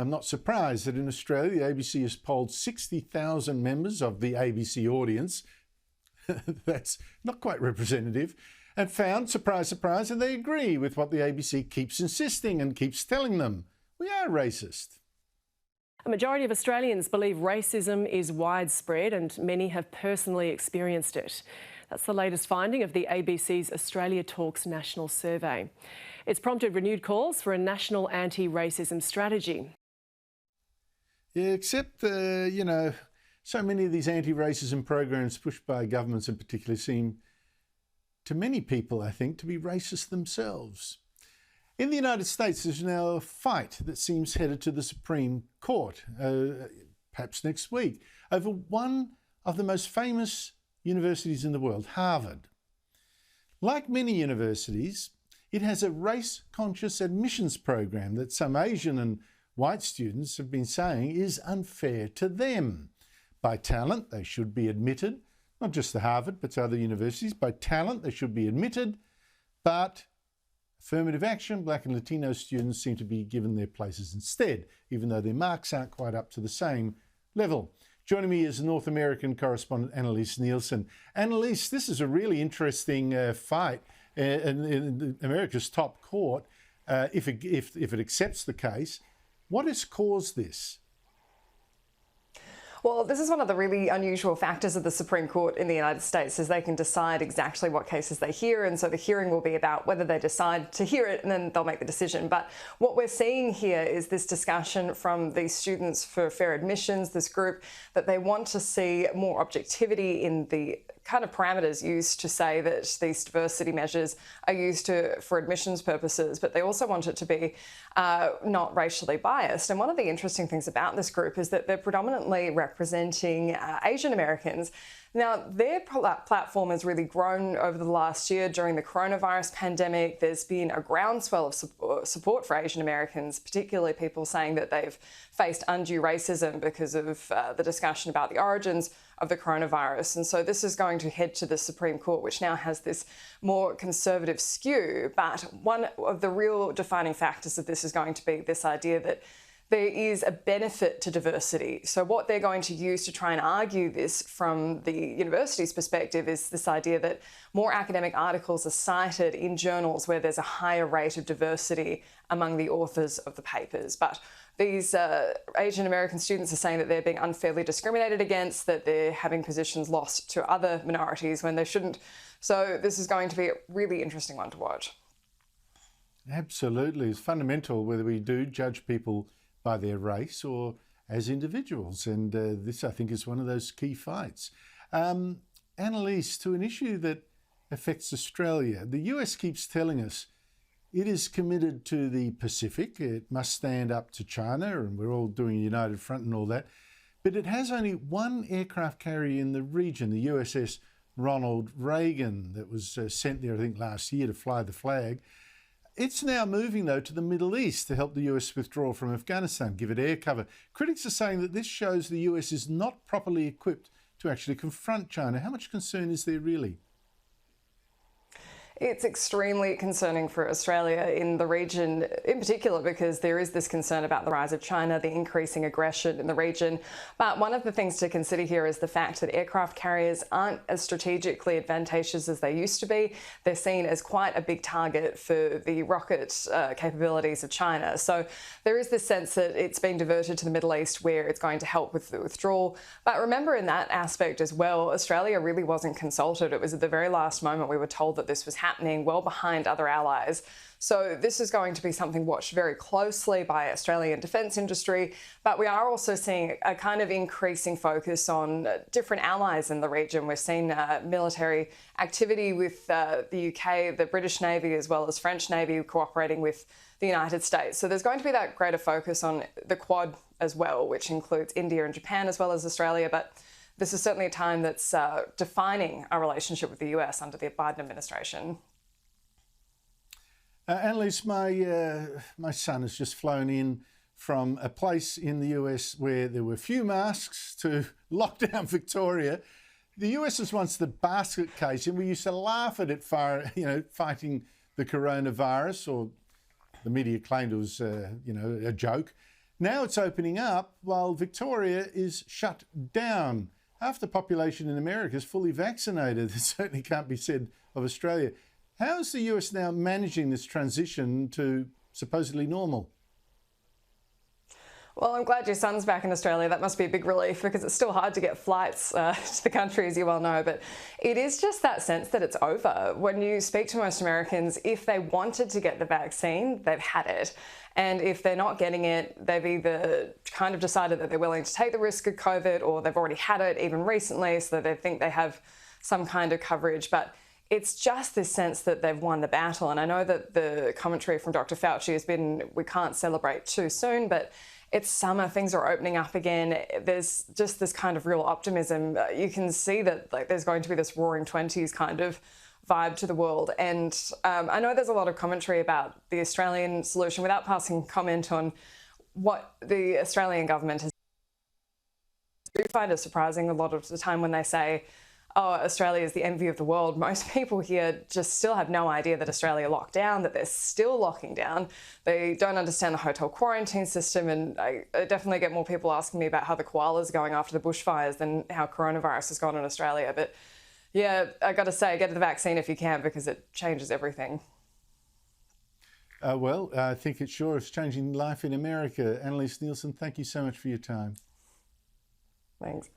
I'm not surprised that in Australia, the ABC has polled 60,000 members of the ABC audience. That's not quite representative. And found, surprise, surprise, and they agree with what the ABC keeps insisting and keeps telling them. We are racist. A majority of Australians believe racism is widespread and many have personally experienced it. That's the latest finding of the ABC's Australia Talks national survey. It's prompted renewed calls for a national anti-racism strategy. Yeah, except, so many of these anti-racism programs pushed by governments in particular seem, to many people, I think, to be racist themselves. In the United States, there's now a fight that seems headed to the Supreme Court, perhaps next week, over one of the most famous universities in the world, Harvard. Like many universities, it has a race-conscious admissions program that some Asian and white students have been saying is unfair to them. By talent, they should be admitted, not just to Harvard, but to other universities. By talent, they should be admitted, but affirmative action, Black and Latino students seem to be given their places instead, even though their marks aren't quite up to the same level. Joining me is North American correspondent Annelise Nielsen. Annelise, this is a really interesting fight in America's top court, if it accepts the case. What has caused this? Well, this is one of the really unusual factors of the Supreme Court in the United States, is they can decide exactly what cases they hear, and so the hearing will be about whether they decide to hear it and then they'll make the decision. But what we're seeing here is this discussion from the Students for Fair Admissions, this group, that they want to see more objectivity in the kind of parameters used to say that these diversity measures are used for admissions purposes, but they also want it to be not racially biased. And one of the interesting things about this group is that they're predominantly representing Asian Americans. Now, their platform has really grown over the last year. During the coronavirus pandemic, there's been a groundswell of support for Asian Americans, particularly people saying that they've faced undue racism because of the discussion about the origins of the coronavirus. And so this is going to head to the Supreme Court, which now has this more conservative skew. But one of the real defining factors of this is going to be this idea that there is a benefit to diversity. So what they're going to use to try and argue this from the university's perspective is this idea that more academic articles are cited in journals where there's a higher rate of diversity among the authors of the papers. But these Asian American students are saying that they're being unfairly discriminated against, that they're having positions lost to other minorities when they shouldn't. So this is going to be a really interesting one to watch. Absolutely. It's fundamental whether we do judge people by their race or as individuals. And this, I think, is one of those key fights. Annelise, to an issue that affects Australia, the US keeps telling us it is committed to the Pacific. It must stand up to China, and we're all doing a united front and all that. But it has only one aircraft carrier in the region, the USS Ronald Reagan, that was sent there, I think, last year to fly the flag. It's now moving, though, to the Middle East to help the US withdraw from Afghanistan, give it air cover. Critics are saying that this shows the US is not properly equipped to actually confront China. How much concern is there really? It's extremely concerning for Australia in the region, in particular because there is this concern about the rise of China, the increasing aggression in the region. But one of the things to consider here is the fact that aircraft carriers aren't as strategically advantageous as they used to be. They're seen as quite a big target for the rocket capabilities of China. So there is this sense that it's being diverted to the Middle East where it's going to help with the withdrawal. But remember, in that aspect as well, Australia really wasn't consulted. It was at the very last moment we were told that this was happening, well behind other allies. So this is going to be something watched very closely by Australian defence industry, but we are also seeing a kind of increasing focus on different allies in the region. We've seen military activity with the UK, the British Navy, as well as French Navy cooperating with the United States. So there's going to be that greater focus on the Quad as well, which includes India and Japan as well as Australia. But this is certainly a time that's defining our relationship with the US under the Biden administration. Annelise, my son has just flown in from a place in the US where there were few masks to lockdown Victoria. The US was once the basket case, and we used to laugh at it fighting the coronavirus, or the media claimed it was a joke. Now it's opening up while Victoria is shut down. Half the population in America is fully vaccinated. It certainly can't be said of Australia. How is the US now managing this transition to supposedly normal? Well, I'm glad your son's back in Australia. That must be a big relief because it's still hard to get flights to the country, as you well know. But it is just that sense that it's over. When you speak to most Americans, if they wanted to get the vaccine, they've had it. And if they're not getting it, they've either kind of decided that they're willing to take the risk of COVID, or they've already had it even recently, so that they think they have some kind of coverage. But it's just this sense that they've won the battle. And I know that the commentary from Dr Fauci has been, we can't celebrate too soon, but it's summer, things are opening up again. There's just this kind of real optimism. You can see that there's going to be this roaring 20s kind of vibe to the world. And I know there's a lot of commentary about the Australian solution without passing comment on what the Australian government has. I do find it surprising a lot of the time when they say, oh, Australia is the envy of the world. Most people here just still have no idea that Australia locked down, that they're still locking down. They don't understand the hotel quarantine system. And I definitely get more people asking me about how the koalas are going after the bushfires than how coronavirus has gone in Australia. But yeah, I got to say, get the vaccine if you can, because it changes everything. Well, I think it sure is changing life in America. Annelise, Nielsen, thank you so much for your time. Thanks.